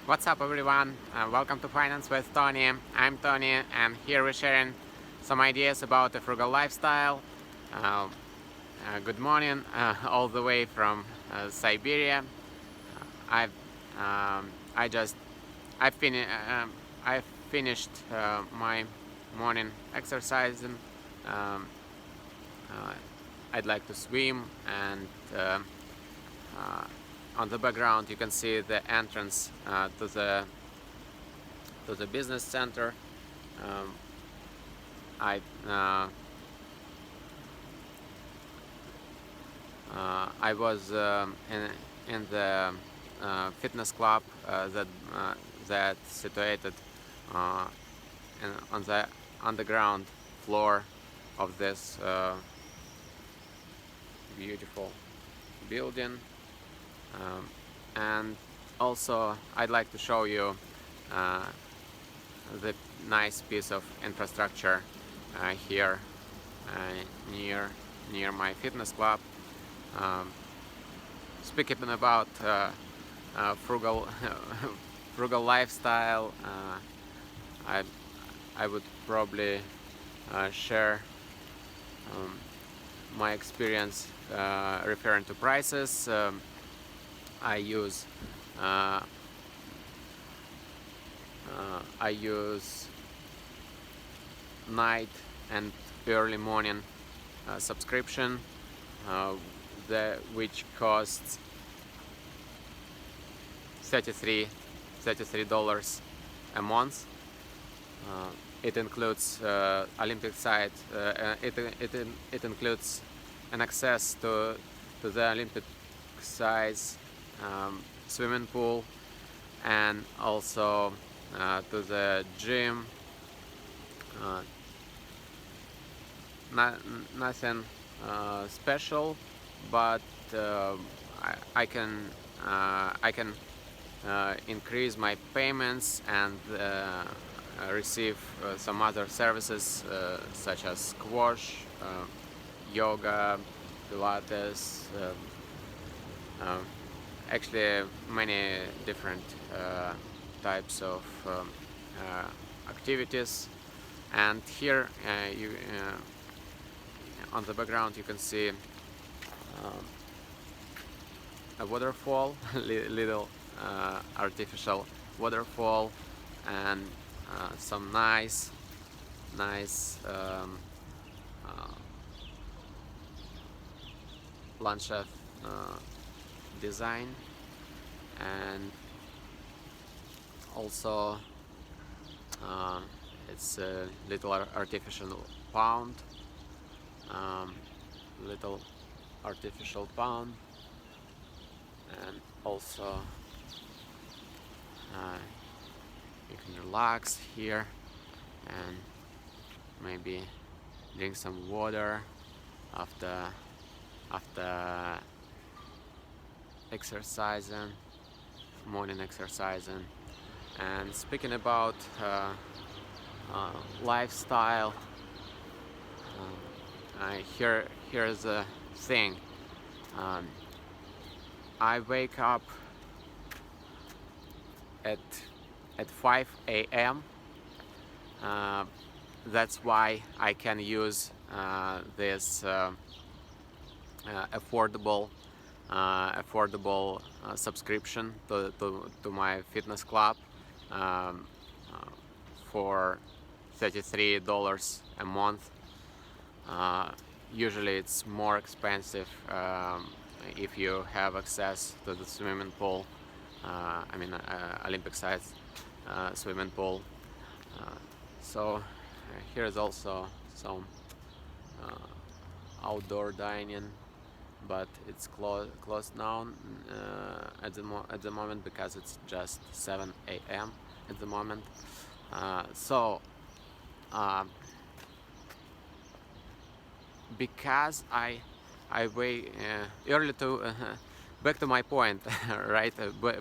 What's up everyone? Welcome to Finance with Tony. I'm Tony and here we're sharing some ideas about the frugal lifestyle. Good morning, all the way from Siberia. I've I just I finished my morning exercising. Um, I'd like to swim, and on the background you can see the entrance to the business center. Um, I was in the fitness club that situated on the underground floor of this beautiful building, and also I'd like to show you the nice piece of infrastructure here near my fitness club. Speaking about frugal frugal lifestyle, I would probably share my experience referring to prices. I use night and early morning subscription, which costs $33 a month. It includes Olympic site. It includes an access to the Olympic size swimming pool, and also to the gym. Nothing special, but I can increase my payments and receive some other services such as squash, yoga, Pilates, actually many different types of activities. And here on the background you can see a waterfall, little artificial waterfall, and some nice landscape design, and also it's a little artificial pond, and also you can relax here and maybe drink some water after exercising, morning exercising. And speaking about lifestyle, here's a thing. I wake up at 5 a.m. That's why I can use this affordable subscription to my fitness club for $33 a month. Usually it's more expensive if you have access to the swimming pool, Olympic size swimming pool. So here's also some outdoor dining, but it's closed now at the moment because it's just 7 a.m. at the moment. Because I wake early to back to my point, right?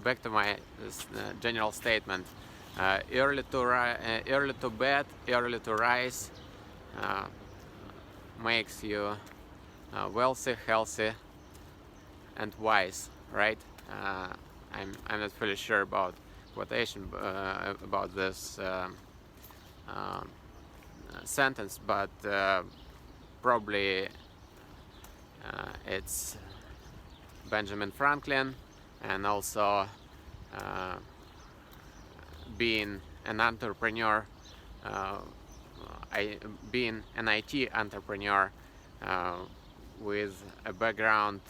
Back to my general statement. Early to bed, early to rise makes you wealthy, healthy, and wise, right? I'm not fully sure about quotation about this sentence, but probably it's Benjamin Franklin, and also being an entrepreneur, being an IT entrepreneur with a background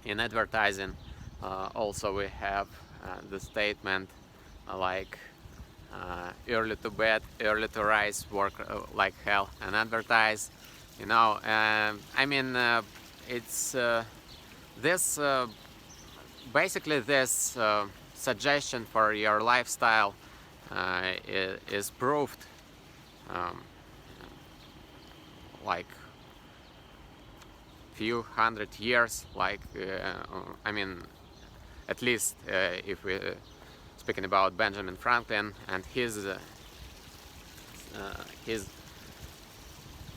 in advertising. Also we have the statement like early to bed, early to rise, work like hell and advertise. You know, I mean, it's this basically this suggestion for your lifestyle is proved like few hundred years, like I mean, at least if we're speaking about Benjamin Franklin and his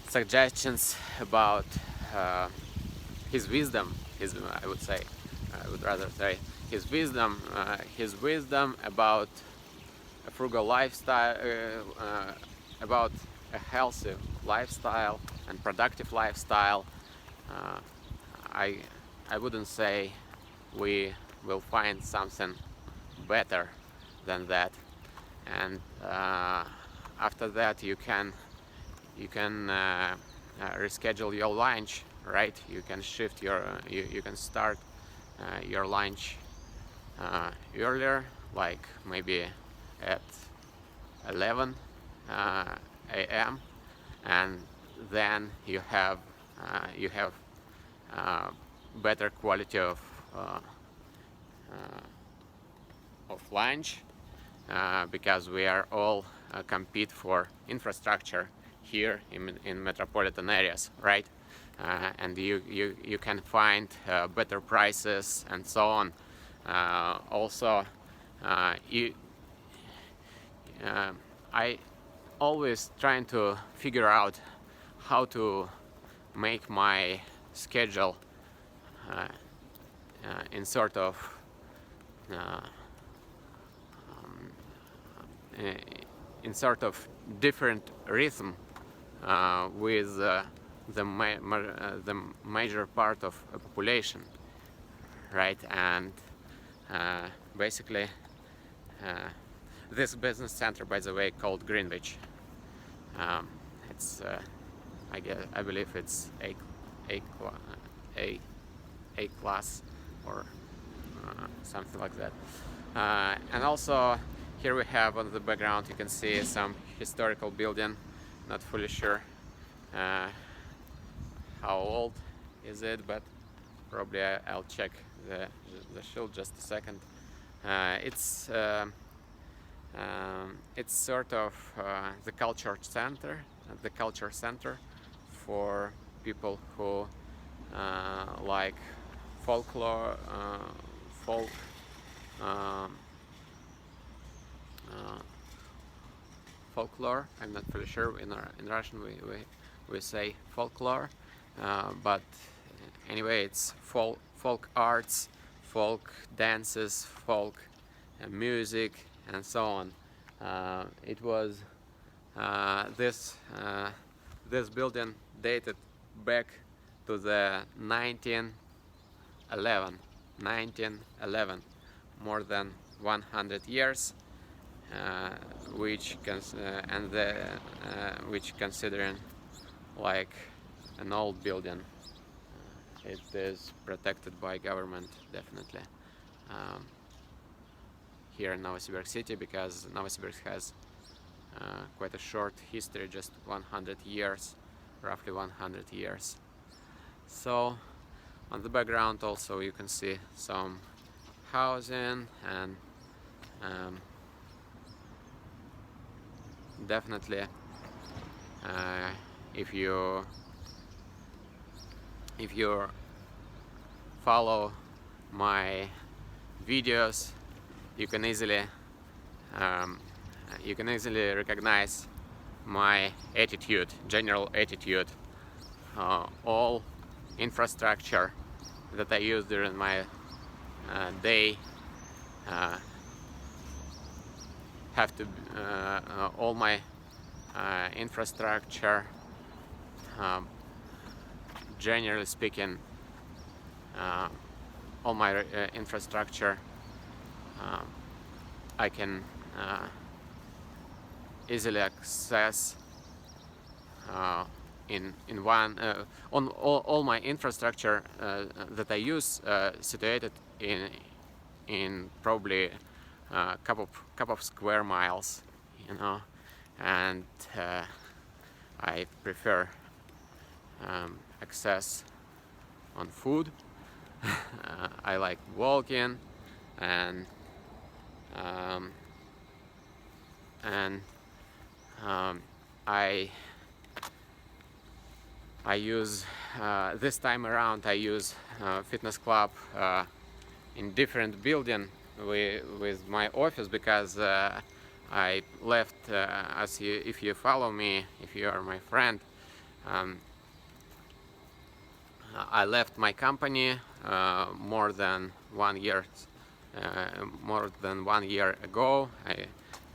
suggestions about his wisdom, I would rather say his wisdom about a frugal lifestyle, about a healthy lifestyle and productive lifestyle. I wouldn't say we will find something better than that. And after that, you can reschedule your lunch, right? You can shift your you can start your lunch earlier, like maybe at 11 a.m. and then you have better quality of lunch, because we are all compete for infrastructure here in metropolitan areas, right? And you can find better prices and so on. Also, I always trying to figure out how to make my schedule in sort of different rhythm with the major part of a population, right? And basically this business center, by the way, called Greenwich, it's I believe it's A class or something like that. And also here we have on the background, you can see some historical building. Not fully sure how old is it, but probably I'll check the shield just a second. It's sort of the culture center for people who like folklore, folklore. I'm not pretty sure. In Russian we say folklore, but anyway, it's folk arts, folk dances, folk music, and so on. It was this building dated back to the 1911, more than 100 years, which considering like an old building, it is protected by government, definitely, here in Novosibirsk City, because Novosibirsk has quite a short history, just 100 years, roughly 100 years. So on the background also you can see some housing, and definitely if you follow my videos, you can easily recognize my attitude, general attitude. All infrastructure that I use during my day have to all my infrastructure, generally speaking, all my infrastructure I can easily access in one on all my infrastructure that I use situated in probably a couple of square miles, you know, and I prefer access on food. I like walking, and I use this time around I use fitness club in different building with my office, because I left, if you follow me, if you are my friend, I left my company more than 1 year ago.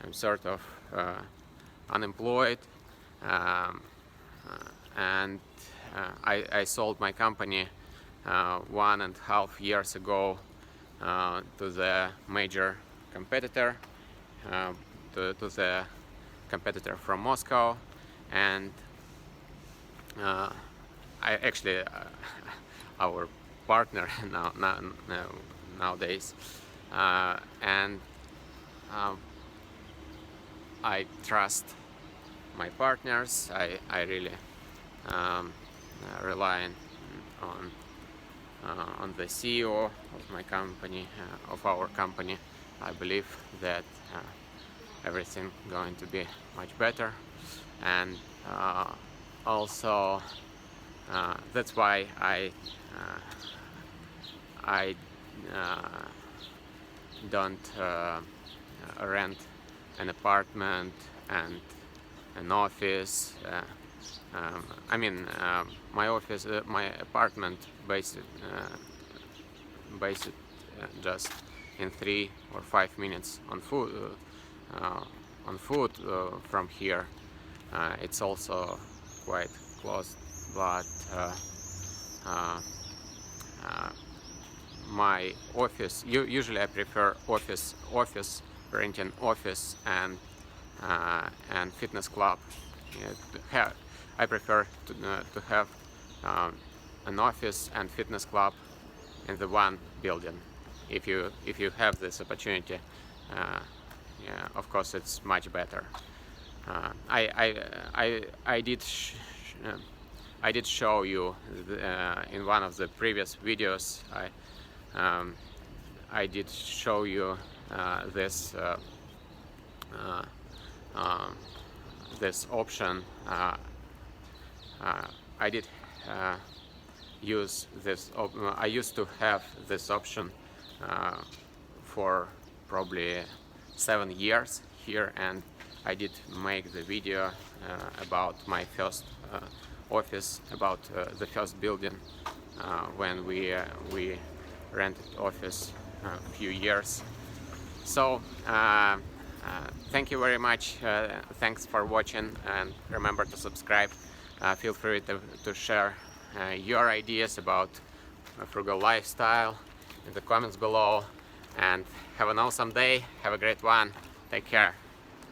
I'm sort of unemployed, and I sold my company 1.5 years ago to the major competitor, to the competitor from Moscow, and I actually our partner nowadays, and I trust my partners. I really rely on the CEO of my company, of our company. I believe that everything going to be much better, and also that's why I don't rent an apartment and an office. I mean, my office, my apartment based just in 3 or 5 minutes on foot from here. It's also quite close, but my office, usually I prefer office renting office and fitness club. I prefer to have an office and fitness club in the one building. If you have this opportunity, yeah, of course it's much better. I did show you in one of the previous videos. I did show you this this option. I did use this. I used to have this option for probably 7 years here, and I did make the video about my first office, about the first building when we rented office a few years. So thank you very much. Thanks for watching, and remember to subscribe. Feel free to share your ideas about a frugal lifestyle in the comments below, and have an awesome day. Have a great one. Take care.